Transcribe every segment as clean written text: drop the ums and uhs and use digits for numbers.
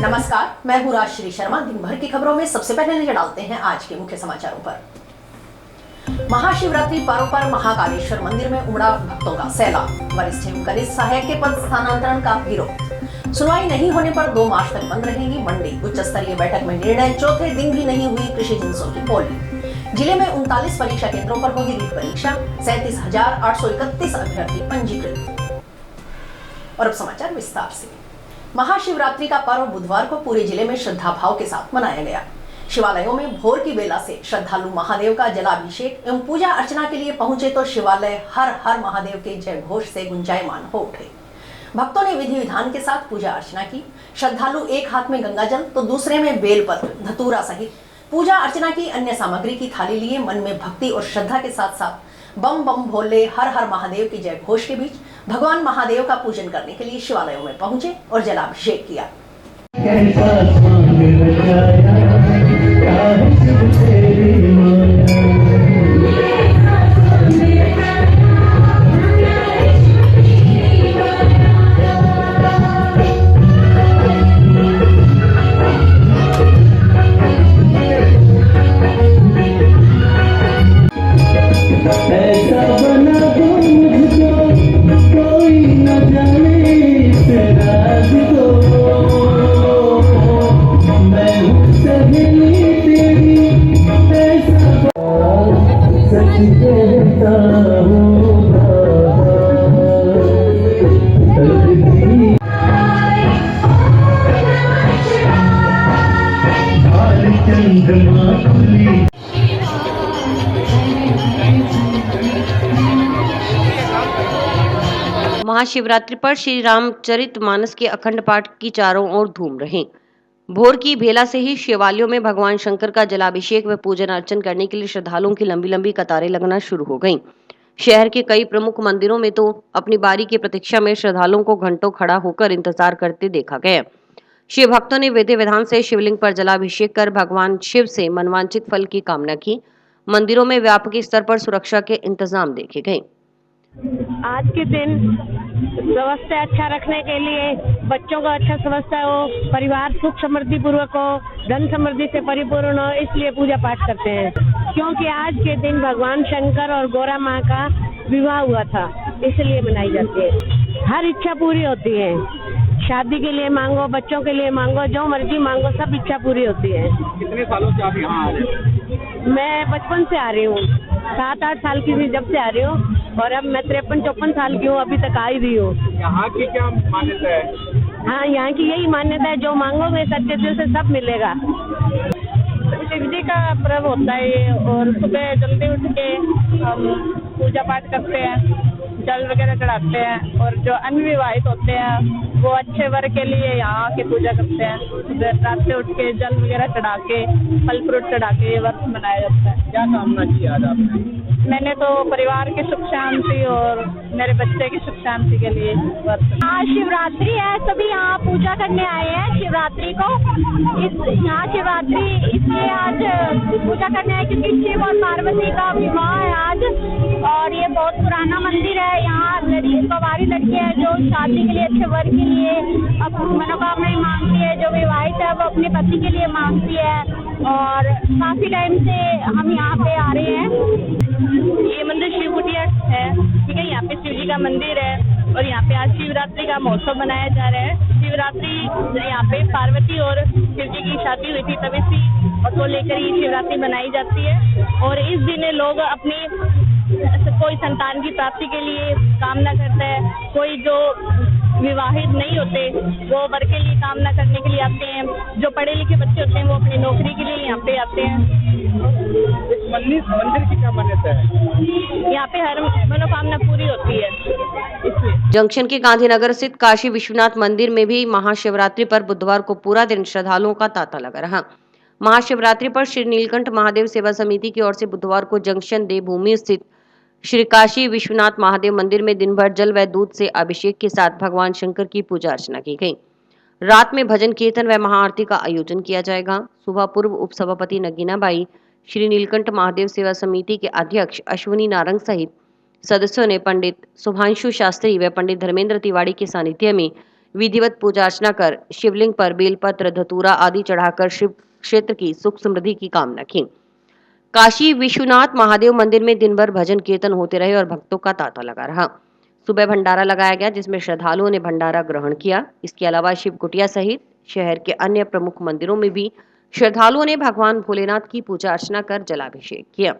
नमस्कार, मैं हूँ राजश्री शर्मा। दिन भर की खबरों में सबसे पहले नजर डालते हैं आज के मुख्य समाचारों पर। महाशिवरात्रि पर्व पर महाकालेश्वर मंदिर में उमड़ा भक्तों का सैलाब। वरिष्ठ एवं कनिष्ठ सहायक के पद स्थानांतरण का विरोध। सुनवाई नहीं होने पर 2 मार्च तक बंद रहेगी मंडी। उच्च स्तरीय बैठक में निर्णय। चौथे दिन भी नहीं हुई कृषि जिन्सों की पोलिंग। जिले में 39 परीक्षा केंद्रों पर होगी रीट परीक्षा। 37,831 अभ्यर्थी पंजीकृत। और अब समाचार विस्तार से। महाशिवरात्रि का पर्व बुधवार को पूरे जिले में श्रद्धा भाव के साथ मनाया गया। शिवालयों में भोर की बेला से श्रद्धालु महादेव का जलाभिषेक एवं पूजा अर्चना के लिए पहुंचे तो शिवालय हर हर महादेव के जय घोष से गुंजायमान हो उठे। भक्तों ने विधि विधान के साथ पूजा अर्चना की। श्रद्धालु एक हाथ में गंगा जल तो दूसरे में बेलपत्र, धतूरा सहित पूजा अर्चना की अन्य सामग्री की थाली लिए मन में भक्ति और श्रद्धा के साथ साथ बम बम भोले हर हर महादेव के जय घोष के बीच भगवान महादेव का पूजन करने के लिए शिवालयों में पहुंचे और जलाभिषेक किया। महाशिवरात्रि पर श्री रामचरितमानस के अखंड पाठ की चारों ओर धूम रही। भोर की बेला से ही शिवालयों में भगवान शंकर का जलाभिषेक व पूजन अर्चन करने के लिए श्रद्धालुओं की लंबी लंबी कतारें लगना शुरू हो गईं। शहर के कई प्रमुख मंदिरों में तो अपनी बारी की प्रतीक्षा में श्रद्धालुओं को घंटों खड़ा होकर इंतजार करते देखा गया। शिव भक्तों ने विधि विधान से शिवलिंग पर जलाभिषेक कर भगवान शिव से मनवांचित फल की कामना की। मंदिरों में व्यापक स्तर पर सुरक्षा के इंतजाम देखे गए। आज के दिन स्वास्थ्य अच्छा रखने के लिए, बच्चों का अच्छा स्वास्थ्य हो, परिवार सुख समृद्धि पूर्वक हो, धन समृद्धि से परिपूर्ण हो, इसलिए पूजा पाठ करते हैं। क्योंकि आज के दिन भगवान शंकर और गौरा माँ का विवाह हुआ था, इसलिए मनाई जाती है। हर इच्छा पूरी होती है। शादी के लिए मांगो, बच्चों के लिए मांगो, जो मर्जी मांगो, सब इच्छा पूरी होती है। कितने सालों से आप यहाँ आ रहे हैं? मैं बचपन से आ रही हूँ, 7-8 साल की थी जब से आ रही हूँ, और अब मैं 53-54 साल की हूँ, अभी तक आ ही रही हूँ। यहाँ की क्या मान्यता है? हाँ, यहाँ की यही मान्यता है, जो मांगोगे सच्चे दिल से सब मिलेगा। शिव जी का पर्व होता है ये, और सुबह जल्दी उठ के हम पूजा पाठ करते हैं, जल वगैरह चढ़ाते हैं, और जो अनविवाहित होते हैं वो अच्छे वर के लिए यहाँ आके पूजा करते हैं। सुबह रात से उठ के जल वगैरह चढ़ा के, फल फ्रूट चढ़ा के ये व्रत मनाया जाता है। क्या कामना की आज आपने? मैंने तो परिवार की सुख शांति और मेरे बच्चे की सुख शांति के लिए व्रत। आज शिवरात्रि है, सभी यहाँ पूजा करने आए हैं शिवरात्रि को। यहाँ शिवरात्रि इसलिए आज पूजा करने आए क्योंकि शिव और पार्वती का विवाह है आज, और ये बहुत पुराना मंदिर है। यहाँ कुंवारी लड़कियां हैं जो शादी के लिए, अच्छे वर के लिए अपनी मनोकामनाएं मांगती है, जो विवाहित है वो अपने पति के लिए मांगती है, और काफी टाइम से हम यहाँ पे आ रहे हैं। ये मंदिर शिव कुटिया है, ठीक है। यहाँ पे शिव जी का मंदिर है, और यहाँ पे आज शिवरात्रि का महोत्सव मनाया जा रहा है। शिवरात्रि यहाँ पे पार्वती और शिव जी की शादी हुई थी, तभी से और को लेकर ये शिवरात्रि मनाई जाती है। और इस दिन लोग अपनी कोई संतान की प्राप्ति के लिए कामना करता है, कोई जो विवाहित नहीं होते वो वर के लिए कामना करने के लिए आते हैं, जो पढ़े लिखे बच्चे होते हैं वो अपनी नौकरी के लिए यहाँ पे आते हैं। मंदिर की क्या मान्यता है? यहाँ पे हर मनोकामना पूरी होती है, इसलिए। जंक्शन के गांधीनगर स्थित काशी विश्वनाथ मंदिर में भी महाशिवरात्रि पर बुधवार को पूरा दिन श्रद्धालुओं का तांता लगा रहा। महाशिवरात्रि पर श्री नीलकंठ महादेव सेवा समिति की ओर से बुधवार को जंक्शन देवभूमि स्थित श्री काशी विश्वनाथ महादेव मंदिर में दिन भर जल व दूध से अभिषेक के साथ भगवान शंकर की पूजा अर्चना की गई। रात में भजन कीर्तन व महाआरती का आयोजन किया जाएगा। सुबह पूर्व उप सभापति नगीना बाई, श्री नीलकंठ महादेव सेवा समिति के अध्यक्ष अश्विनी नारंग सहित सदस्यों ने पंडित शुभांशु शास्त्री व पंडित धर्मेंद्र तिवारी के सानिध्य में विधिवत पूजा अर्चना कर शिवलिंग पर बेलपत्र, धतूरा आदि चढ़ाकर शिव क्षेत्र की सुख समृद्धि की कामना की। काशी विश्वनाथ महादेव मंदिर में दिन भर भजन कीर्तन होते रहे और भक्तों का तांता लगा रहा। सुबह भंडारा लगाया गया जिसमें श्रद्धालुओं ने भंडारा ग्रहण किया। इसके अलावा शिव कुटिया सहित शहर के अन्य प्रमुख मंदिरों में भी श्रद्धालुओं ने भगवान भोलेनाथ की पूजा अर्चना कर जलाभिषेक किया।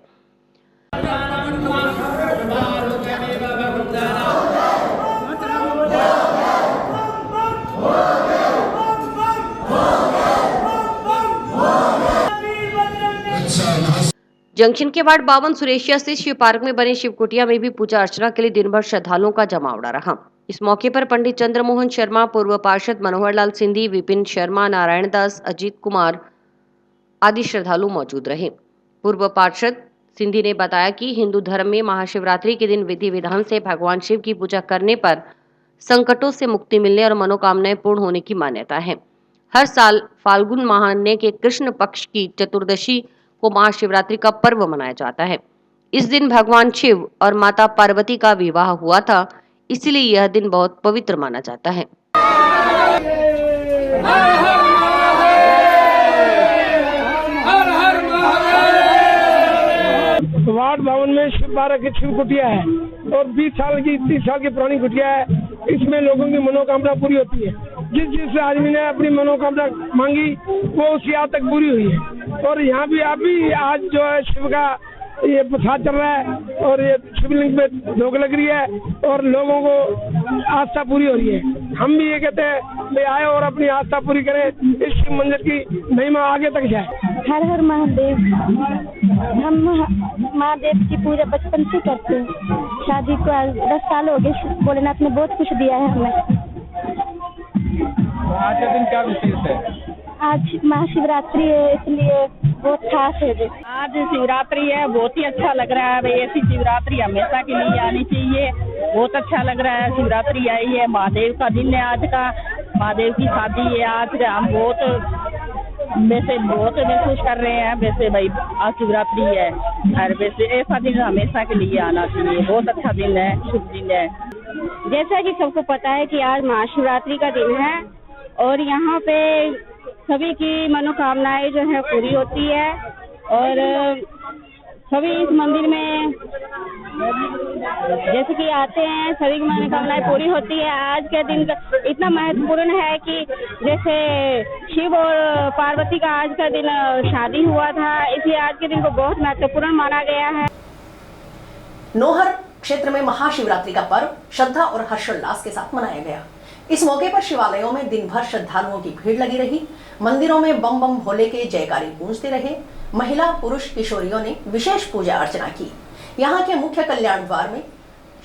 जंक्शन के वार्ड 52 सुरेशिया स्थित शिव पार्क में बने शिव कुटिया में भी पूजा अर्चना के लिए दिन भर श्रद्धालुओं का जमावड़ा रहा। इस मौके पर पंडित चंद्रमोहन शर्मा, पूर्व पार्षद मनोहर लाल सिंधी, विपिन शर्मा, नारायण दास, अजीत कुमार आदि श्रद्धालु मौजूद रहे। पूर्व पार्षद सिंधी ने बताया कि हिंदू धर्म में महाशिवरात्रि के दिन विधि विधान से भगवान शिव की पूजा करने पर संकटों से मुक्ति मिलने और मनोकामनाएं पूर्ण होने की मान्यता है। हर साल फाल्गुन महीने के कृष्ण पक्ष की चतुर्दशी को महाशिवरात्रि का पर्व मनाया जाता है। इस दिन भगवान शिव और माता पार्वती का विवाह हुआ था, इसलिए यह दिन बहुत पवित्र माना जाता है। वार्ड 52 में शिव पार्क की शिव कुटिया है और 20 साल की 30 साल की पुरानी कुटिया है। इसमें लोगों की मनोकामना पूरी होती है। जिस आदमी ने अपनी मनोकामना मांगी वो उसकी आज तक पूरी हुई है। और यहाँ भी अभी आज जो है शिव का ये प्रसाद चल रहा है और ये शिवलिंग पे धोख लग रही है और लोगों को आस्था पूरी हो रही है। हम भी ये कहते हैं ले आए और अपनी आस्था पूरी करें, इस शिव मंदिर की महिमा आगे तक जाए। हर हर महादेव। हम महादेव की पूजा बचपन से करते हैं। शादी को 10 साल हो गए। भोलेनाथ ने बहुत कुछ दिया है हमें। आज का दिन क्या विशेष है? आज महाशिवरात्रि है इसलिए बहुत खास है। आज शिवरात्रि है, बहुत ही अच्छा लग रहा है। भाई ऐसी शिवरात्रि हमेशा के लिए आनी चाहिए। बहुत अच्छा लग रहा है। शिवरात्रि आई है, महादेव का दिन है आज का। महादेव की शादी है आज। हम बहुत महसूस कर रहे हैं। वैसे भाई आज शिवरात्रि है और वैसे ऐसा दिन हमेशा के लिए आना चाहिए। बहुत अच्छा दिन है, शुभ दिन है। जैसा कि सबको पता है कि आज महाशिवरात्रि का दिन है और यहाँ पे सभी की मनोकामनाएं जो है पूरी होती है और सभी इस मंदिर में जैसे कि आते हैं, सभी की मनोकामनाएं पूरी होती है। आज के दिन इतना महत्वपूर्ण है कि जैसे शिव और पार्वती का आज का दिन शादी हुआ था, इसलिए आज के दिन को बहुत महत्वपूर्ण माना गया है। नोहर क्षेत्र में महाशिवरात्रि का पर्व श्रद्धा और हर्षोल्लास के साथ मनाया गया। इस मौके पर शिवालयों में दिन भर श्रद्धालुओं की भीड़ लगी रही। मंदिरों में बम बम भोले के जयकारी गूंजते रहे। महिला पुरुष किशोरियों ने विशेष पूजा अर्चना की। यहाँ के मुख्य कल्याण द्वार में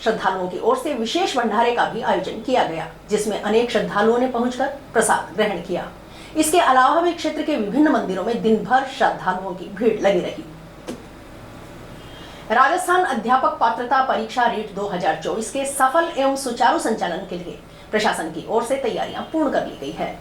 श्रद्धालुओं की ओर से विशेष भंडारे का भी आयोजन किया गया, जिसमें अनेक श्रद्धालुओं ने पहुंचकर प्रसाद ग्रहण किया। इसके अलावा भी क्षेत्र के विभिन्न मंदिरों में दिन भर श्रद्धालुओं की भीड़ लगी रही। राजस्थान अध्यापक पात्रता परीक्षा रीट 2024 के सफल एवं सुचारू संचालन के लिए प्रशासन की ओर से तैयारियां पूर्ण कर ली गई है।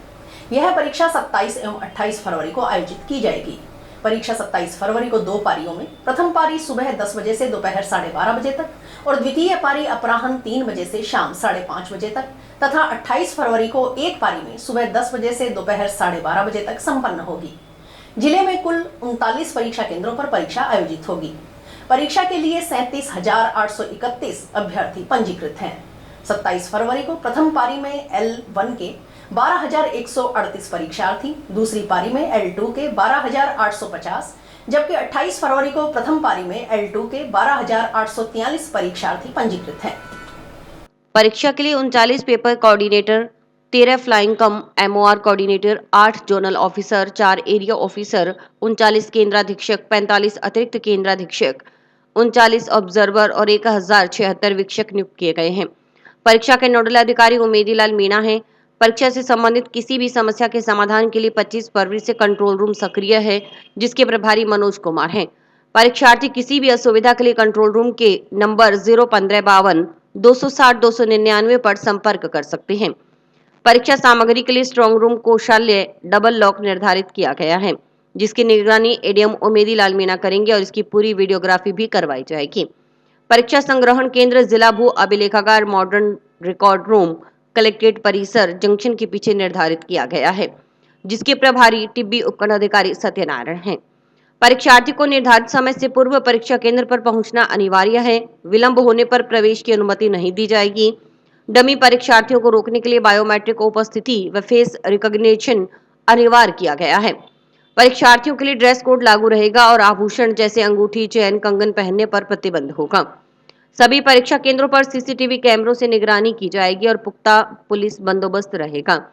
यह परीक्षा 27 एवं 28 फरवरी को आयोजित की जाएगी। परीक्षा 27 फरवरी को 2 पारियों में प्रथम पारी सुबह 10 बजे से दोपहर 12:30 बजे तक और द्वितीय पारी अपराह्न 3 बजे से शाम 5:30 बजे तक तथा 28 फरवरी को एक पारी में सुबह 10 बजे से दोपहर 12:30 बजे तक संपन्न होगी। जिले में कुल 39 परीक्षा केंद्रों पर परीक्षा आयोजित होगी। परीक्षा के लिए 37,831 अभ्यर्थी पंजीकृत हैं। 27 फरवरी को प्रथम पारी में L1 के 12,138 परीक्षार्थी, दूसरी पारी में L2 के 12,850, जबकि 28 फरवरी को प्रथम पारी में L2 के 12,843 परीक्षार्थी पंजीकृत हैं। परीक्षा के लिए 39 पेपर कोऑर्डिनेटर, 13 फ्लाइंग कम MOR coordinator, 8 zonal officer, 4 area officer, 39 केंद्राधीक्षक, 45 अतिरिक्त केंद्राधीक्षक, 39 ऑब्जर्वर और 1076 वीक्षक नियुक्त किए गए हैं। परीक्षा के नोडल अधिकारी उमेदी लाल मीणा हैं। परीक्षा से संबंधित किसी भी समस्या के समाधान के लिए 25 फरवरी से कंट्रोल रूम सक्रिय है, जिसके प्रभारी मनोज कुमार हैं। परीक्षार्थी किसी भी असुविधा के लिए कंट्रोल रूम के नंबर 01552 260 299 पर संपर्क कर सकते हैं। परीक्षा सामग्री के लिए स्ट्रांग रूम कोषालय डबल लॉक निर्धारित किया गया है, जिसकी निगरानी एडीएम उमेदी लाल मीणा करेंगे और इसकी पूरी वीडियोग्राफी भी करवाई जाएगी। परीक्षा संग्रहण केंद्र जिला भू अभिलेखागार, मॉडर्न रिकॉर्ड रूम, कलेक्ट्रेट परिसर जंक्शन के पीछे निर्धारित किया गया है, जिसके प्रभारी टिब्बी उपखंड अधिकारी सत्यनारायण हैं। परीक्षार्थी को निर्धारित समय से पूर्व परीक्षा केंद्र पर पहुंचना अनिवार्य है। विलंब होने पर प्रवेश की अनुमति नहीं दी जाएगी। डमी परीक्षार्थियों को रोकने के लिए बायोमेट्रिक उपस्थिति व फेस रिकॉग्निशन अनिवार्य किया गया है। परीक्षार्थियों के लिए ड्रेस कोड लागू रहेगा और आभूषण जैसे अंगूठी, चैन, कंगन पहनने पर प्रतिबंध होगा। सभी परीक्षा केंद्रों पर सीसीटीवी कैमरों से निगरानी की जाएगी और पुख्ता पुलिस बंदोबस्त रहेगा।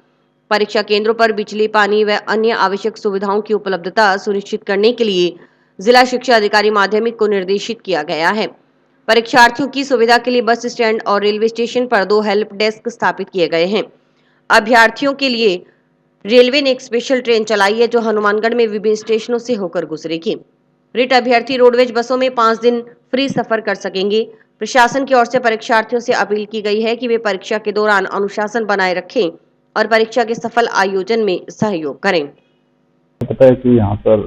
परीक्षा केंद्रों पर बिजली, पानी व अन्य आवश्यक सुविधाओं की उपलब्धता सुनिश्चित करने के लिए जिला शिक्षा अधिकारी माध्यमिक को निर्देशित किया गया है। परीक्षार्थियों की सुविधा के लिए बस स्टैंड और रेलवे स्टेशन पर 2 हेल्प डेस्क स्थापित किए गए हैं। अभ्यर्थियों के लिए रेलवे ने एक स्पेशल ट्रेन चलाई है जो हनुमानगढ़ में विभिन्न स्टेशनों से होकर गुजरेगी। रिट अभ्यर्थी रोडवेज बसों में 5 दिन फ्री सफर कर सकेंगे। प्रशासन की ओर से परीक्षार्थियों से अपील की गई है कि वे परीक्षा के दौरान अनुशासन बनाए रखें और परीक्षा के सफल आयोजन में सहयोग करें। पता है कि यहाँ पर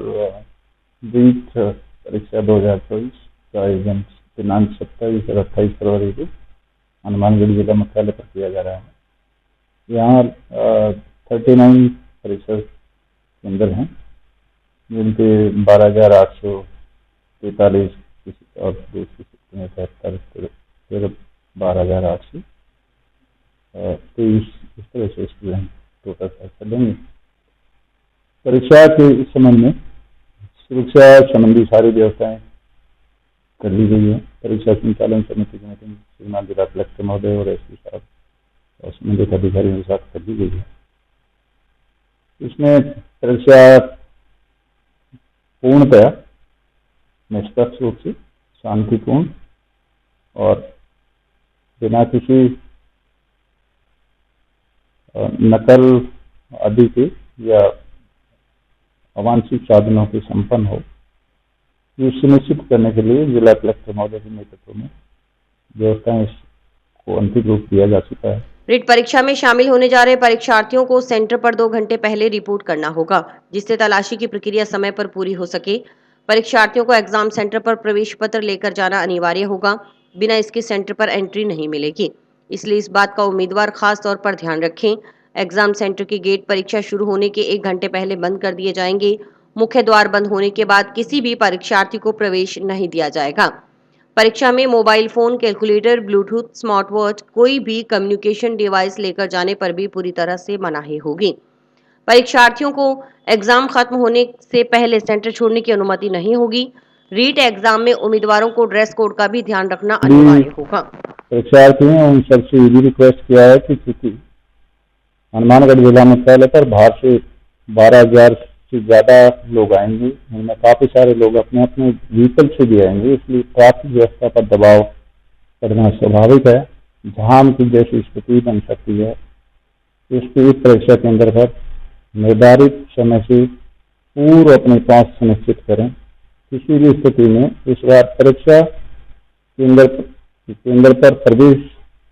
रीट परीक्षा 2024 का आयोजन दिनांक 27 और 28 फरवरी को हनुमानगढ़ जिला मुख्यालय पर किया जा रहा है। यहाँ 39 परीक्षा केंद्र हैं, जिनके 12,843 और दूसरी 12,823 इस तरह से स्टूडेंट टोटल परीक्षा देंगे। परीक्षा के इस संबंध में सुरक्षा संबंधी सारी व्यवस्थाएं कर ली गई है। परीक्षा संचालन समिति की मीटिंग श्रीमान जिला कलेक्टर महोदय और एसपी साहब और संबंधित अधिकारियों के साथ कर ली गई है। इसमें परीक्षा पूर्णतया निष्पक्ष रूप से शांतिपूर्ण और बिना किसी नकल आदि के या अवांछित साधनों के संपन्न हो, ये सुनिश्चित करने के लिए जिला कलेक्टर महोदय के नेतृत्व में व्यवस्थाएं को अंतिम रूप दिया जा चुका है। रिट परीक्षा में शामिल होने जा रहे परीक्षार्थियों को सेंटर पर 2 घंटे पहले रिपोर्ट करना होगा, जिससे तलाशी की प्रक्रिया समय पर पूरी हो सके। परीक्षार्थियों को एग्जाम सेंटर पर प्रवेश पत्र लेकर जाना अनिवार्य होगा, बिना इसके सेंटर पर एंट्री नहीं मिलेगी। इसलिए इस बात का उम्मीदवार खास तौर पर ध्यान रखें। एग्जाम सेंटर के गेट परीक्षा शुरू होने के 1 घंटे पहले बंद कर दिए जाएंगे। मुख्य द्वार बंद होने के बाद किसी भी परीक्षार्थी को प्रवेश नहीं दिया जाएगा। परीक्षा में mobile phone, calculator, Bluetooth, smart watch, कोई भी कम्युनिकेशन डिवाइस लेकर जाने पर भी पूरी तरह से मनाही होगी। परीक्षार्थियों को एग्जाम खत्म होने से पहले सेंटर छोड़ने की अनुमति नहीं होगी। रीट एग्जाम में उम्मीदवारों को ड्रेस कोड का भी ध्यान रखना अनिवार्य होगा। परीक्षार्थियों उन सबसे ये भी रिक्वेस्ट किया है कि चूंकि हनुमानगढ़ जिला मुख्यालय पर बाहर से 12,000 से ज्यादा लोग आएंगे, उनमें काफी सारे लोग अपने अपने व्हीकल से भी आएंगे, इसलिए ट्रैफिक व्यवस्था पर दबाव पड़ना स्वाभाविक है। जाम की जैसी स्थिति बन सकती है, इसलिए परीक्षा केंद्र पर निर्धारित समय से पूर्व अपने पास सुनिश्चित करें। किसी भी स्थिति में इस बार परीक्षा केंद्र पर प्रवेश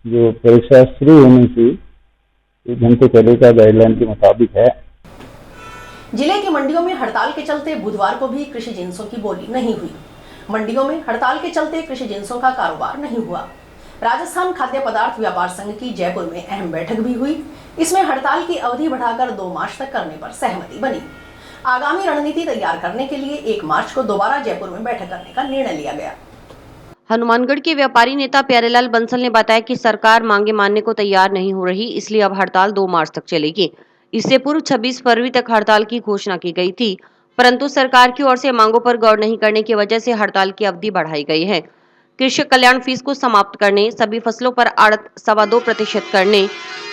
जो परीक्षा शुरू होने से 1 घंटे पहले का गाइडलाइन के मुताबिक है। जिले की मंडियों में हड़ताल के चलते बुधवार को भी कृषि जिंसों की बोली नहीं हुई। मंडियों में हड़ताल के चलते कृषि जिंसों का कारोबार नहीं हुआ। राजस्थान खाद्य पदार्थ व्यापार संघ की जयपुर में अहम बैठक भी हुई। इसमें हड़ताल की अवधि बढ़ाकर 2 मार्च तक करने पर सहमति बनी। आगामी रणनीति तैयार करने के लिए 1 मार्च को दोबारा जयपुर में बैठक करने का निर्णय लिया गया। हनुमानगढ़ के व्यापारी नेता प्यारेलाल बंसल ने बताया कि सरकार मांगे मानने को तैयार नहीं हो रही, इसलिए अब हड़ताल 2 मार्च तक चलेगी। इससे पूर्व 26 फरवरी तक हड़ताल की घोषणा की गई थी, परंतु सरकार की ओर से मांगों पर गौर नहीं करने की वजह से हड़ताल की अवधि बढ़ाई गई है। कृषक कल्याण फीस को समाप्त करने, सभी फसलों पर आड़त 2.25% करने,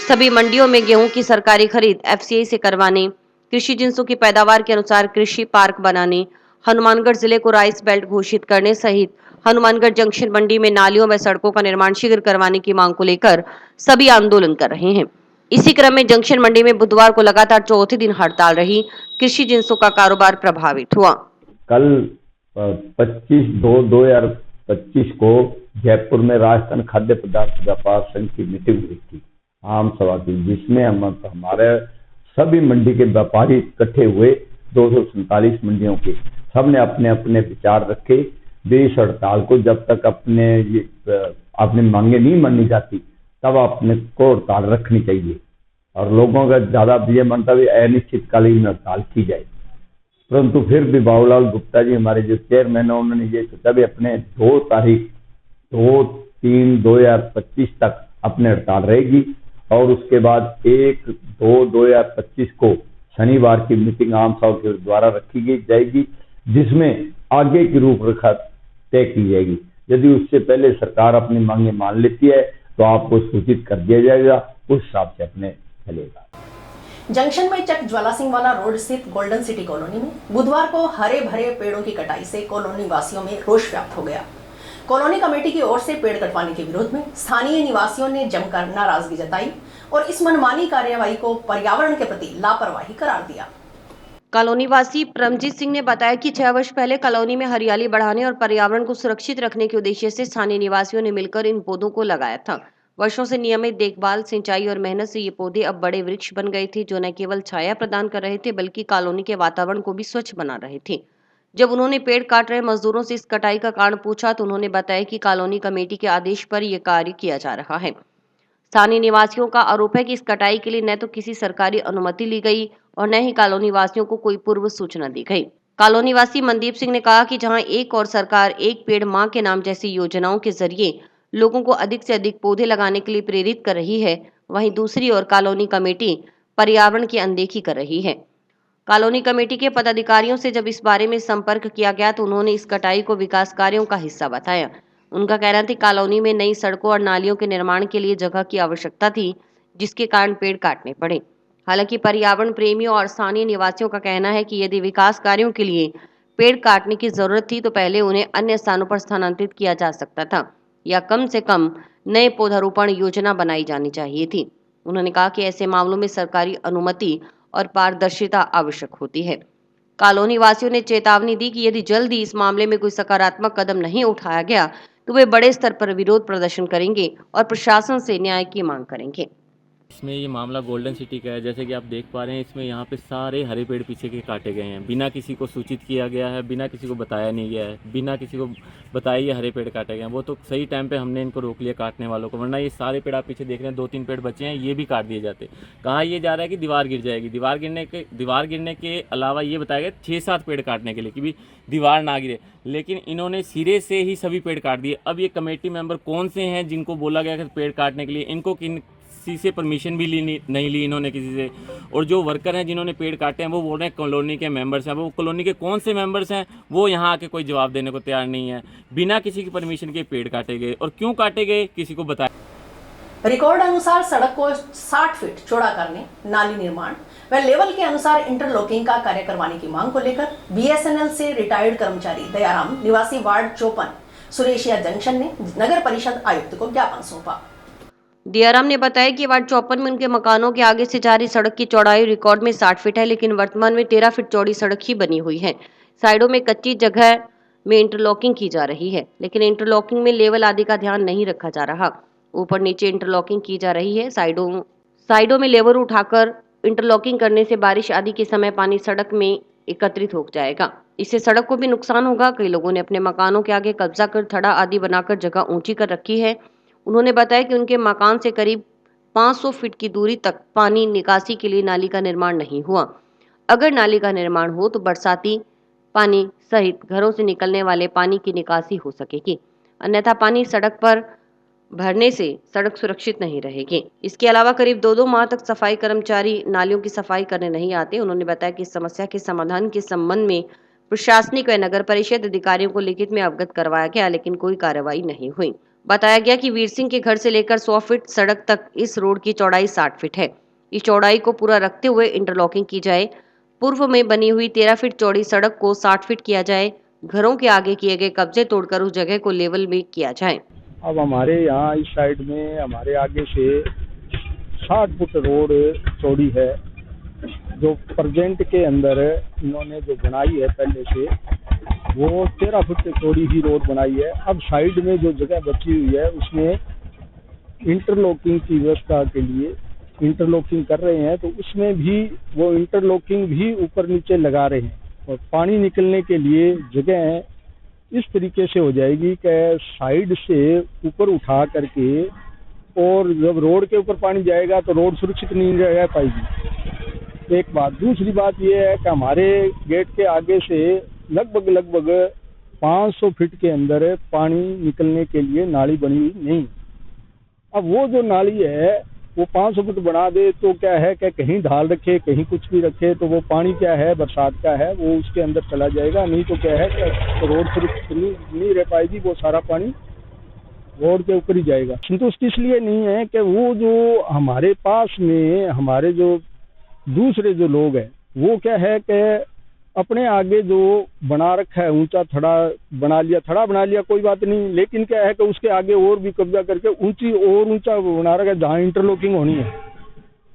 सभी मंडियों में गेहूं की सरकारी खरीद FCI से करवाने, कृषि जिंसों की पैदावार के अनुसार कृषि पार्क बनाने, हनुमानगढ़ जिले को राइस बेल्ट घोषित करने सहित हनुमानगढ़ जंक्शन मंडी में नालियों व सड़कों का निर्माण शीघ्र करवाने की मांग को लेकर सभी आंदोलन कर रहे हैं। इसी क्रम में जंक्शन मंडी में बुधवार को लगातार 4थे दिन हड़ताल रही। कृषि जिंसों का कारोबार प्रभावित हुआ। कल 25/2/2025 को जयपुर में राजस्थान खाद्य पदार्थ व्यापार संघ की मीटिंग हुई थी, आम सभा की, जिसमें हमारे सभी मंडी के व्यापारी इकट्ठे हुए। 247 मंडियों के सबने अपने अपने विचार रखे। देश हड़ताल को जब तक अपने मांगे नहीं मानी जाती तब अपने को हड़ताल रखनी चाहिए और लोगों का ज़्यादा ये मंतव्य अनिश्चितकालीन हड़ताल की जाए। परंतु फिर भी बाबूलाल गुप्ता जी हमारे जो चेयरमैन है उन्होंने ये सोचा भी अपने 2/3/2025 तक अपने हड़ताल रहेगी और उसके बाद 1/2/2025 को शनिवार की मीटिंग आम सभा के द्वारा रखी जाएगी, जिसमें आगे की रूपरेखा तय की जाएगी। यदि उससे पहले सरकार अपनी मांगे मान लेती है तो आपको सूचित कर दिया जाएगा, उस हिसाब से अपने चलेगा। जंक्शन में चक ज्वाला सिंह वाला रोड स्थित गोल्डन सिटी कॉलोनी में बुधवार को हरे भरे पेड़ों की कटाई से कॉलोनी वासियों में रोष व्याप्त हो गया। कॉलोनी कमेटी की ओर से पेड़ कटवाने के विरोध में स्थानीय निवासियों ने जमकर नाराजगी जताई और इस मनमानी कार्यवाही को पर्यावरण के प्रति लापरवाही करार दिया। कॉलोनी वासी परमजीत सिंह ने बताया कि 6 वर्ष पहले कॉलोनी में हरियाली बढ़ाने और पर्यावरण को सुरक्षित रखने के उद्देश्य से स्थानीय निवासियों ने मिलकर इन पौधों को लगाया था। वर्षों से नियमित देखभाल, सिंचाई और मेहनत से ये पौधे अब बड़े वृक्ष बन गए थे, जो न केवल छाया प्रदान कर रहे थे बल्कि कॉलोनी के वातावरण को भी स्वच्छ बना रहे थे। जब उन्होंने पेड़ काट रहे मजदूरों से इस कटाई का कारण पूछा तो उन्होंने बताया कि कॉलोनी कमेटी के आदेश पर यह कार्य किया जा रहा है। स्थानीय निवासियों का आरोप है कि इस कटाई के लिए न तो किसी सरकारी अनुमति ली गई और न ही कॉलोनी वासियों को कोई पूर्व सूचना दी गई। कॉलोनी वासी मनदीप सिंह ने कहा कि जहां एक और सरकार एक पेड़ मां के नाम जैसी योजनाओं के जरिए लोगों को अधिक से अधिक पौधे लगाने के लिए प्रेरित कर रही है, वहीं दूसरी ओर कॉलोनी कमेटी पर्यावरण की अनदेखी कर रही है। कॉलोनी कमेटी के पदाधिकारियों से जब इस बारे में संपर्क किया गया तो उन्होंने इस कटाई को विकास कार्यों का हिस्सा बताया। उनका कहना था कॉलोनी में नई सड़कों और नालियों के निर्माण के लिए जगह की आवश्यकता थी, जिसके कारण पेड़ काटने पड़े। हालांकि पर्यावरण प्रेमियों और स्थानीय निवासियों का कहना है कि यदि विकास कार्यों के लिए पेड़ काटने की जरूरत थी तो पहले उन्हें अन्य स्थानों पर स्थानांतरित किया जा सकता था या कम से कम नए पौधारोपण योजना बनाई जानी चाहिए थी। उन्होंने कहा कि ऐसे मामलों में सरकारी अनुमति और पारदर्शिता आवश्यक होती है। कॉलोनी वासियों ने चेतावनी दी कि यदि जल्द ही इस मामले में कोई सकारात्मक कदम नहीं उठाया गया तो वे बड़े स्तर पर विरोध प्रदर्शन करेंगे और प्रशासन से न्याय की मांग करेंगे। इसमें ये मामला गोल्डन सिटी का है। जैसे कि आप देख पा रहे हैं, इसमें यहाँ पे सारे हरे पेड़ पीछे के काटे गए हैं, बिना किसी को सूचित किया गया है, बिना किसी को बताया नहीं गया है, बिना किसी को बताया ये हरे पेड़ काटे गए हैं। वो तो सही टाइम पे हमने इनको रोक लिया काटने वालों को, वरना ये सारे पेड़ आप पीछे देख रहे हैं 2-3 पेड़ बचे हैं, ये भी काट दिए जाते। कहाँ ये जा रहा है कि दीवार गिर जाएगी। दीवार गिरने के अलावा ये बताया गया 6-7 पेड़ काटने के लिए कि भी दीवार ना गिरे, लेकिन इन्होंने सिरे से ही सभी पेड़ काट दिए। अब ये कमेटी मेंबर कौन से हैं जिनको बोला गया कि पेड़ काटने के लिए, इनको किसी से परमिशन भी नहीं ली इन्होंने किसी से। और जो वर्कर हैं जिन्होंने पेड़ काटे हैं वो बोल रहे हैं कॉलोनी के मेंबर्स हैं। वो कॉलोनी के कौन से मेंबर्स हैं वो यहाँ आके कोई जवाब देने को तैयार नहीं है। बिना किसी की परमिशन के पेड़ काटे गए और क्यों काटे गए किसी को बताया। रिकॉर्ड अनुसार सड़क को 60 फीट चौड़ा करने, नाली निर्माण व लेवल के अनुसार इंटरलॉकिंग का कार्य करवाने की मांग को लेकर बीएसएनएल से रिटायर्ड कर्मचारी दयाराम निवासी वार्ड 54 सुरेशिया जंक्शन ने नगर परिषद आयुक्त को ज्ञापन सौंपा। दयाराम ने बताया कि वार्ड 54 में उनके मकानों के आगे से जारी सड़क की चौड़ाई रिकॉर्ड में 60 फीट है, लेकिन वर्तमान में 13 फीट चौड़ी सड़क ही बनी हुई है। साइडों में कच्ची जगह में इंटरलॉकिंग की जा रही है, लेकिन इंटरलॉकिंग में लेवल आदि का ध्यान नहीं रखा जा रहा। ऊपर नीचे इंटरलॉकिंग की जा रही है। साइडों में लेवल उठाकर इंटरलॉकिंग करने से बारिश आदि के समय पानी सड़क में एकत्रित हो जाएगा। इससे सड़क को भी नुकसान होगा। कई लोगों ने अपने मकानों के आगे कब्जा कर थड़ा आदि बनाकर जगह ऊंची कर रखी है। उन्होंने बताया कि उनके मकान से करीब 500 फीट की दूरी तक पानी निकासी के लिए नाली का निर्माण नहीं हुआ। अगर नाली का निर्माण हो तो बरसाती पानी सहित घरों से निकलने वाले पानी की निकासी हो सकेगी, अन्यथा पानी सड़क पर भरने से सड़क सुरक्षित नहीं रहेगी। इसके अलावा करीब 2-2 माह तक सफाई कर्मचारी नालियों की सफाई करने नहीं आते। उन्होंने बताया कि इस समस्या के समाधान के संबंध में प्रशासनिक व नगर परिषद अधिकारियों को लिखित में अवगत करवाया गया, लेकिन कोई कार्रवाई नहीं हुई। बताया गया कि वीर सिंह के घर से लेकर 100 फीट सड़क तक इस रोड की चौड़ाई 60 फीट है। इस चौड़ाई को पूरा रखते हुए इंटरलॉकिंग की जाए। पूर्व में बनी हुई 13 फीट चौड़ी सड़क को 60 फीट किया जाए। घरों के आगे किए गए कब्जे तोड़कर उस जगह को लेवल में किया जाए। अब हमारे यहाँ इस साइड में हमारे आगे से 60 फुट रोड चौड़ी है, जो प्रेजेंट के अंदर इन्होंने जो बनाई है पहले से वो 13 फुट चौड़ी ही रोड बनाई है। अब साइड में जो जगह बची हुई है उसमें इंटरलॉकिंग की व्यवस्था के लिए इंटरलॉकिंग कर रहे हैं, तो उसमें भी वो इंटरलॉकिंग भी ऊपर नीचे लगा रहे हैं और पानी निकलने के लिए जगह इस तरीके से हो जाएगी कि साइड से ऊपर उठा करके और जब रोड के ऊपर पानी जाएगा तो रोड सुरक्षित नहीं रह पाएगी। एक बात। दूसरी बात ये है कि हमारे गेट के आगे से लगभग 500 फीट के अंदर पानी निकलने के लिए नाली बनी हुई नहीं। अब वो जो नाली है वो 500 फुट बना दे तो क्या है कि कहीं ढाल रखे, कहीं कुछ भी रखे, तो वो पानी क्या है, बरसात का है, वो उसके अंदर चला जाएगा। नहीं तो क्या है कि रोड सुरक्षित नहीं रह पाएगी, वो सारा पानी रोड के ऊपर ही जाएगा। संतुष्टि इसलिए नहीं है कि वो जो हमारे पास में हमारे जो दूसरे जो लोग हैं वो क्या है कि अपने आगे जो बना रखा है ऊंचा थड़ा बना लिया कोई बात नहीं, लेकिन क्या है कि उसके आगे और भी कब्जा करके ऊंचा बना रखा है जहाँ इंटरलॉकिंग होनी है।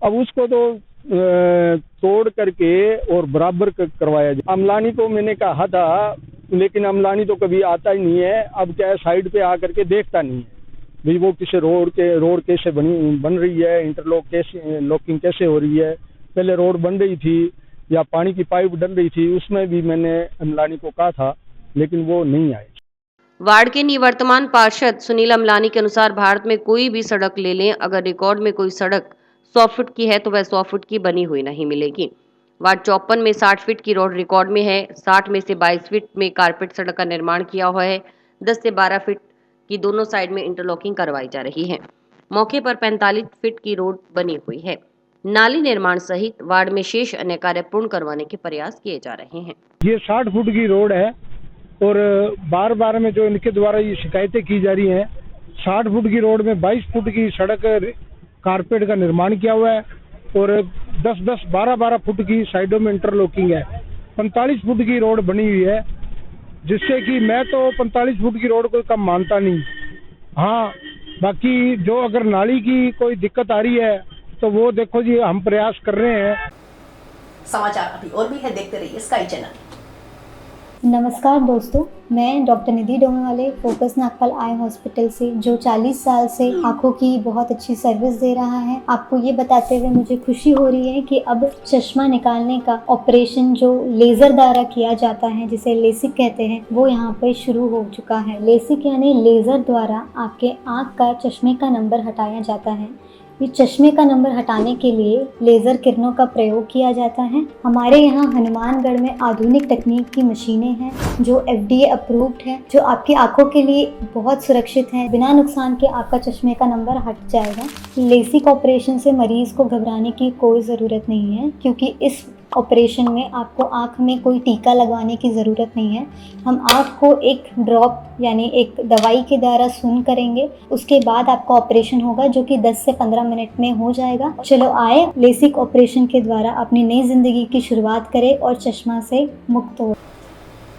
अब उसको तो तोड़ करके और बराबर करवाया जाए। अमलानी को मैंने कहा था, लेकिन अमलानी तो कभी आता ही नहीं है। अब क्या है, साइड पे आकर के देखता नहीं है भाई वो किसी रोड कैसे बन रही है, लॉकिंग कैसे हो रही है। पहले रोड बन रही थी या पानी की पाइप डल रही थी, उसमें भी मैंने अमलानी को कहा था, लेकिन वो नहीं आए। वार्ड के निवर्तमान पार्षद सुनील अमलानी के अनुसार भारत में कोई भी सड़क ले लें, अगर रिकॉर्ड में कोई सड़क 100 फुट की है तो वह 100 फुट की बनी हुई नहीं मिलेगी। वार्ड 54 में 60 फीट की रोड रिकॉर्ड में है। 60 में से 22 फीट में कारपेट सड़क का निर्माण किया हुआ है। 10 से 12 फीट की दोनों साइड में इंटरलॉकिंग करवाई जा रही है। मौके पर 45 फीट की रोड बनी हुई है। नाली निर्माण सहित वार्ड में शेष अन्य कार्य पूर्ण करवाने के प्रयास किए जा रहे हैं। ये 60 फुट की रोड है और बार में जो इनके द्वारा ये शिकायतें की जा रही हैं, 60 फुट की रोड में 22 फुट की सड़क कारपेट का निर्माण किया हुआ है और 10-10, 12-12 फुट की साइडों में इंटरलॉकिंग है। 45 फुट की रोड बनी हुई है, जिससे कि मैं तो 45 फुट की रोड को कम मानता नहीं। हाँ, बाकी जो अगर नाली की कोई दिक्कत आ रही है तो वो देखो जी, हम प्रयास कर रहे हैं। समाचार अभी और भी है, देखते रहिए स्काई चैनल। नमस्कार दोस्तों, मैं डॉक्टर निधि डोमेवाले फोकस नागपाल आई हॉस्पिटल से, जो 40 साल से आँखों की बहुत अच्छी सर्विस दे रहा है। आपको ये बताते हुए मुझे खुशी हो रही है कि अब चश्मा निकालने का ऑपरेशन जो लेज़र द्वारा किया जाता है, जिसे लेसिक कहते हैं, वो यहाँ पर शुरू हो चुका है। लेसिक यानी लेज़र द्वारा आपके आँख का चश्मे का नंबर हटाया जाता है। ये चश्मे का नंबर हटाने के लिए लेज़र किरणों का प्रयोग किया जाता है। हमारे यहाँ हनुमानगढ़ में आधुनिक तकनीक की मशीनें हैं जो FDA अप्रूव्ड है, जो आपकी आंखों के लिए बहुत सुरक्षित है। बिना नुकसान के आपका चश्मे का नंबर हट जाएगा। लेसिक ऑपरेशन से मरीज को घबराने की कोई ज़रूरत नहीं है, क्योंकि इस ऑपरेशन में आपको आँख में कोई टीका लगवाने की ज़रूरत नहीं है। हम आँख को एक ड्रॉप यानी एक दवाई के द्वारा सून करेंगे, उसके बाद आपका ऑपरेशन होगा, जो कि 10 से 15 मिनट में हो जाएगा। चलो आए, लेसिक ऑपरेशन के द्वारा अपनी नई जिंदगी की शुरुआत करें और चश्मा से मुक्त हो।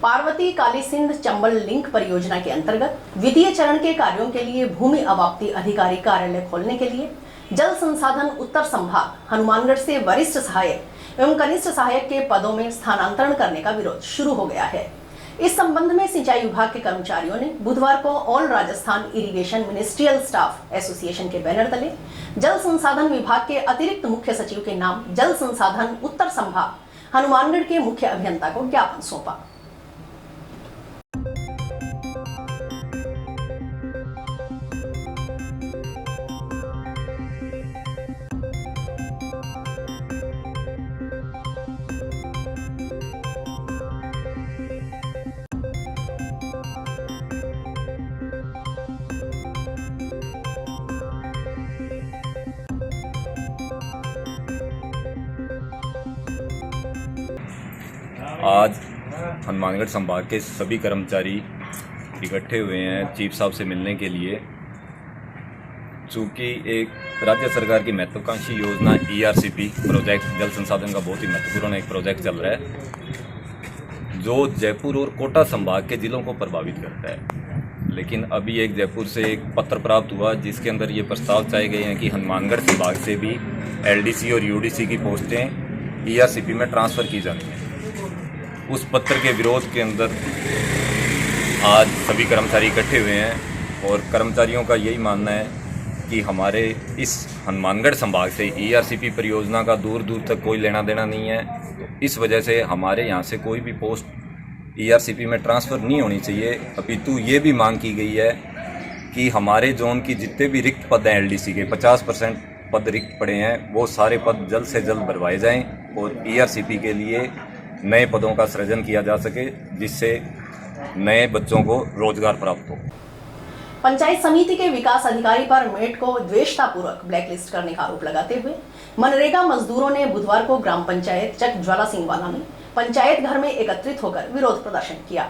पार्वती काली सिंध चंबल लिंक परियोजना के अंतर्गत द्वितीय चरण के कार्यों के लिए भूमि अवाप्ति अधिकारी कार्यालय खोलने के लिए जल संसाधन उत्तर संभाग हनुमानगढ़ से वरिष्ठ सहायक एवं कनिष्ठ सहायक के पदों में स्थानांतरण करने का विरोध शुरू हो गया है। इस संबंध में सिंचाई विभाग के कर्मचारियों ने बुधवार को all Rajasthan irrigation ministerial staff association के बैनर तले जल संसाधन विभाग के अतिरिक्त मुख्य सचिव के नाम जल संसाधन उत्तर संभाग हनुमानगढ़ के मुख्य अभियंता को ज्ञापन सौंपा। आज हनुमानगढ़ संभाग के सभी कर्मचारी इकट्ठे हुए हैं चीफ साहब से मिलने के लिए। चूँकि एक राज्य सरकार की महत्वाकांक्षी योजना ERCP प्रोजेक्ट जल संसाधन का बहुत ही महत्वपूर्ण एक प्रोजेक्ट चल रहा है, जो जयपुर और कोटा संभाग के जिलों को प्रभावित करता है। लेकिन अभी एक जयपुर से एक पत्र प्राप्त हुआ जिसके अंदर ये प्रस्ताव चाहे गए हैं कि हनुमानगढ़ संभाग से भी LDC और UDC की पोस्टें ERCP में ट्रांसफ़र की जानी है। उस पत्र के विरोध के अंदर आज सभी कर्मचारी इकट्ठे हुए हैं और कर्मचारियों का यही मानना है कि हमारे इस हनुमानगढ़ संभाग से ERCP परियोजना का दूर दूर तक कोई लेना देना नहीं है। तो इस वजह से हमारे यहाँ से कोई भी पोस्ट ERCP में ट्रांसफ़र नहीं होनी चाहिए। अपितु ये भी मांग की गई है कि हमारे जोन की जितने भी रिक्त पद हैं एलडीसी के 50% पद रिक्त पड़े हैं, वो सारे पद जल्द से जल्द भरवाए जाएं और ईआरसीपी के लिए नए पदों का सृजन किया जा सके, जिससे नए बच्चों को रोजगार प्राप्त हो। पंचायत समिति के विकास अधिकारी पर मेट को द्वेषतापूर्वक ब्लैकलिस्ट करने का आरोप लगाते हुए मनरेगा मजदूरों ने बुधवार को ग्राम पंचायत चक ज्वाला सिंह वाला में पंचायत घर में एकत्रित होकर विरोध प्रदर्शन किया।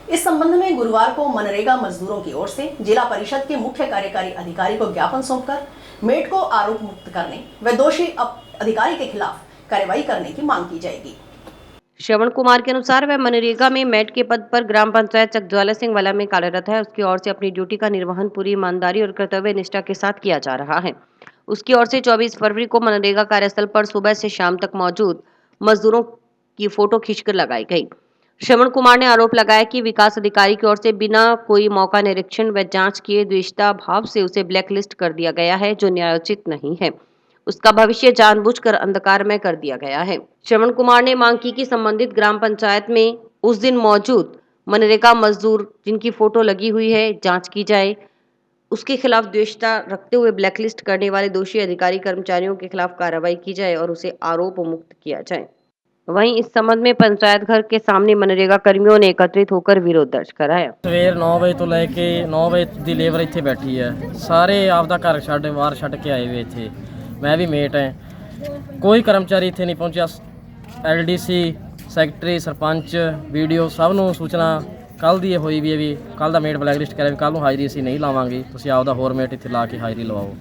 इस संबंध में गुरुवार को मनरेगा मजदूरों की ओर से जिला परिषद के मुख्य कार्यकारी अधिकारी को ज्ञापन सौंपकर मेट को आरोप मुक्त करने व दोषी अधिकारी के खिलाफ कार्रवाई करने की मांग की जाएगी। श्रवण कुमार के अनुसार वह मनरेगा में मेट के पद पर ग्राम पंचायत चकज्वाला सिंह वाला में कार्यरत है। उसकी ओर से अपनी ड्यूटी का निर्वहन पूरी ईमानदारी और कर्तव्य निष्ठा के साथ किया जा रहा है। उसकी ओर से 24 फरवरी को मनरेगा कार्यस्थल पर सुबह से शाम तक मौजूद मजदूरों की फोटो खींचकर लगाई गई। श्रवण कुमार ने आरोप लगाया कि विकास अधिकारी की ओर से बिना कोई मौका निरीक्षण व जांच किए द्वेषता भाव से उसे ब्लैकलिस्ट कर दिया गया है, जो न्यायोचित नहीं है। उसका भविष्य जानबूझकर अंधकार में कर दिया गया है। श्रवण कुमार ने मांग की कि संबंधित ग्राम पंचायत में उस दिन मौजूद मनरेगा मजदूर जिनकी फोटो लगी हुई है जांच की जाए। उसके खिलाफ द्वेषता रखते हुए ब्लैकलिस्ट करने वाले दोषी अधिकारी कर्मचारियों के खिलाफ कार्रवाई की जाए और उसे आरोप मुक्त किया जाए। वहीं इस संबंध में पंचायत घर के सामने मनरेगा कर्मियों ने एकत्रित होकर विरोध दर्ज कराया। सवेर 9 वजे तो लैके 9 वजे ਦੀ ਲੇਬਰ ਇੱਥੇ ਬੈਠੀ ਹੈ। ਸਾਰੇ ਆਪਦਾ ਘਰ ਛੱਡ ਬਾਹਰ ਛੱਡ ਕੇ ਆਏ ਵੇ ਇੱਥੇ। ਮੈਂ ਵੀ ਮੇਟ ਹਾਂ। ਕੋਈ ਕਰਮਚਾਰੀ ਇੱਥੇ ਨਹੀਂ ਪਹੁੰਚਿਆ। ਐਲਡੀਸੀ ਸੈਕਟਰੀ ਸਰਪੰਚ ਵੀਡੀਓ ਸਭ ਨੂੰ ਸੂਚਨਾ ਕੱਲ ਦੀ ਹੋਈ ਵੀ ਹੈ ਵੀ ਕੱਲ ਦਾ ਮੇਟ ਬਲੈਕਲਿਸਟ ਕਰਿਆ ਵੀ ਕੱਲ ਨੂੰ ਹਾਜ਼ਰੀ ਅਸੀਂ ਨਹੀਂ ਲਾਵਾਂਗੇ, ਤੁਸੀਂ ਆਪਦਾ ਹੋਰ ਮੇਟ ਇੱਥੇ ਲਾ ਕੇ ਹਾਜ਼ਰੀ ਲਵਾਓ।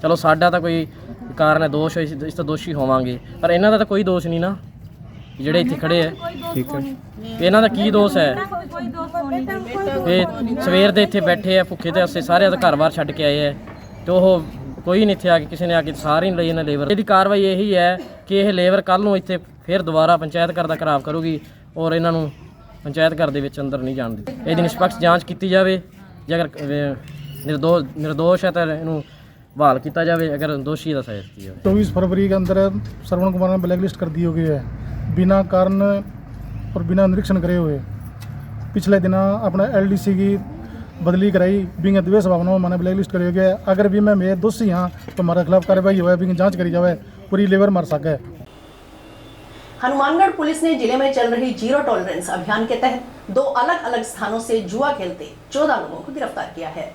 ਚਲੋ ਸਾਡਾ ਤਾਂ ਕੋਈ ਕਾਰਨ ਹੈ, ਦੋਸ਼ ਇਸ ਤਾਂ ਦੋਸ਼ੀ ਹੋਵਾਂਗੇ, ਪਰ ਇਹਨਾਂ ਦਾ ਤਾਂ ਕੋਈ ਦੋਸ਼ ਨਹੀਂ ਨਾ ਜਿਹੜੇ ਇੱਥੇ ਖੜੇ ਹੈ। ਠੀਕ ਹੈ, ਇਹਨਾਂ ਦਾ ਕੀ ਦੋਸ਼ ਹੈ? ਇਹ ਸਵੇਰ ਦੇ ਇੱਥੇ ਬੈਠੇ ਆ ਭੁੱਖੇ ਤੇ ਅਸੀਂ ਸਾਰੇ ਘਰ ਬਾਹਰ ਛੱਡ ਕੇ ਆਏ ਹੈ ਤੇ ਉਹ ਕੋਈ ਨਹੀਂ ਇੱਥੇ ਆ ਕੇ ਕਿਸੇ ਨੇ ਆ ਕੇ ਸਾਰੀ ਨਹੀਂ ਲਈ ਇਹਨਾਂ ਲੇਬਰ। ਇਹਦੀ ਕਾਰਵਾਈ ਇਹੀ ਹੈ ਕਿ ਇਹ ਲੇਬਰ ਕੱਲ ਨੂੰ ਇੱਥੇ ਫਿਰ ਦੁਬਾਰਾ ਪੰਚਾਇਤ ਘਰ ਦਾ ਘਰਾਵ ਕਰੂਗੀ ਔਰ ਇਹਨਾਂ ਨੂੰ ਪੰਚਾਇਤ ਘਰ ਦੇ ਵਿੱਚ ਅੰਦਰ ਨਹੀਂ ਜਾਣ ਦਿੱਤੀ। ਇਹਦੀ ਨਿਸ਼ਪਕਸ਼ ਜਾਂਚ ਕੀਤੀ ਜਾਵੇ, ਜੇ ਅਗਰ निर्दोष है तो इन्हू बहाल किया जाए, अगर दोषी का सजा की जाए। 24 फरवरी के अंदर श्रवण कुमार ने ब्लैकलिस्ट कर दी हुई है बिना कारण और बिना निरीक्षण करे हुए। पिछले दिन अपना एलडीसी की बदली कराई, बिंग द्वेष भावना मैंने ब्लैकलिस्ट करी गया। अगर भी मैं दोषी हाँ तो हमारे खिलाफ कार्रवाई हुआ, बिंग जाँच करी जाए, पूरी लेबर मर सके। हनुमानगढ़ पुलिस ने जिले में चल रही जीरो टॉलरेंस अभियान के तहत 2 अलग अलग स्थानों से जुआ खेलते 14 लोगों को गिरफ्तार किया है।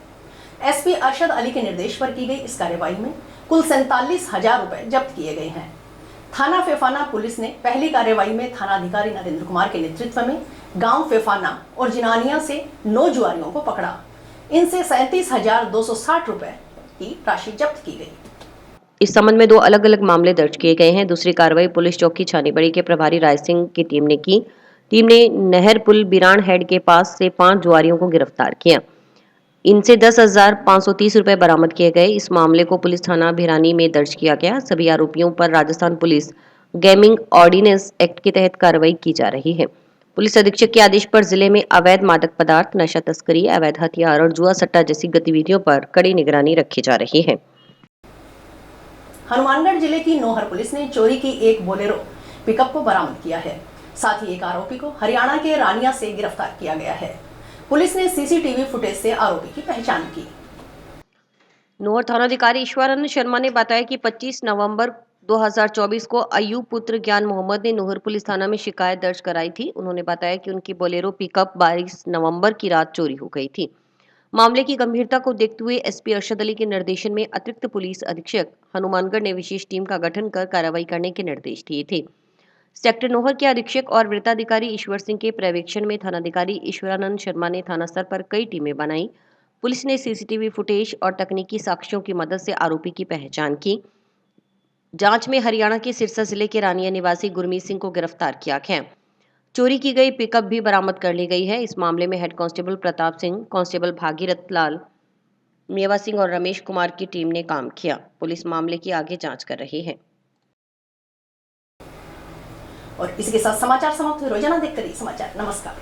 एसपी अरशद अली के निर्देश पर की गई इस कार्रवाई में कुल 47,000 रुपए जब्त किए गए हैं। थाना फेफाना पुलिस ने पहली कार्रवाई में थानाधिकारी नरेंद्र कुमार के नेतृत्व में गांव फेफाना और जिनानिया से 9 जुआरियों को पकड़ा। इनसे 37,260 रुपए की राशि जब्त की गई। इस संबंध में 2 अलग अलग मामले दर्ज किए गए हैं। दूसरी कार्रवाई पुलिस चौकी छानीबड़ी के प्रभारी राज सिंह की टीम ने की। टीम ने नहर पुल बिरान हेड के पास से 5 जुआरियों को गिरफ्तार किया। इनसे 10,530 रुपए बरामद किए गए। इस मामले को पुलिस थाना भिरानी में दर्ज किया गया। सभी आरोपियों पर Rajasthan police gaming ordinance act के तहत कार्रवाई की जा रही है। पुलिस अधीक्षक के आदेश पर जिले में अवैध मादक पदार्थ, नशा तस्करी, अवैध हथियार और जुआ सट्टा जैसी गतिविधियों पर कड़ी निगरानी रखी जा रही है। हनुमानगढ़ जिले की नोहर पुलिस ने चोरी की एक बोलेरो पिकअप को बरामद किया है। साथ ही एक आरोपी को हरियाणा के रानिया से गिरफ्तार किया गया है। पुलिस ने सीसीटीवी फुटेज से आरोपी की पहचान की। नोहर थानाधिकारी ईश्वरानंद शर्मा ने बताया कि 25 नवंबर 2024 को अयूब पुत्र ज्ञान मोहम्मद ने नोहर पुलिस थाना में शिकायत दर्ज कराई थी। उन्होंने बताया कि उनकी बोलेरो पिकअप 22 नवंबर की रात चोरी हो गई थी। मामले की गंभीरता को देखते हुए एसपी अरशद अली के निर्देशन में अतिरिक्त पुलिस अधीक्षक हनुमानगढ़ ने विशेष टीम का गठन कर कार्रवाई करने के निर्देश दिए थे। सेक्टर नोहर के अधीक्षक और वृत्ताधिकारी ईश्वर सिंह के पर्यवेक्षण में थानाधिकारी ईश्वरानंद शर्मा ने थाना स्तर पर कई टीमें बनाई। पुलिस ने सीसीटीवी फुटेज और तकनीकी साक्ष्यों की मदद से आरोपी की पहचान की। जांच में हरियाणा के सिरसा जिले के रानिया निवासी गुरमीत सिंह को गिरफ्तार किया गया। चोरी की गई पिकअप भी बरामद कर ली गई है। इस मामले में head constable Pratap Singh, constable Bhagirath Lal, Mewa Singh और रमेश कुमार की टीम ने काम किया। पुलिस मामले की आगे जांच कर रही है। और इसी के साथ समाचार समाप्त हुए। रोजाना देखते रहिए समाचार। नमस्कार।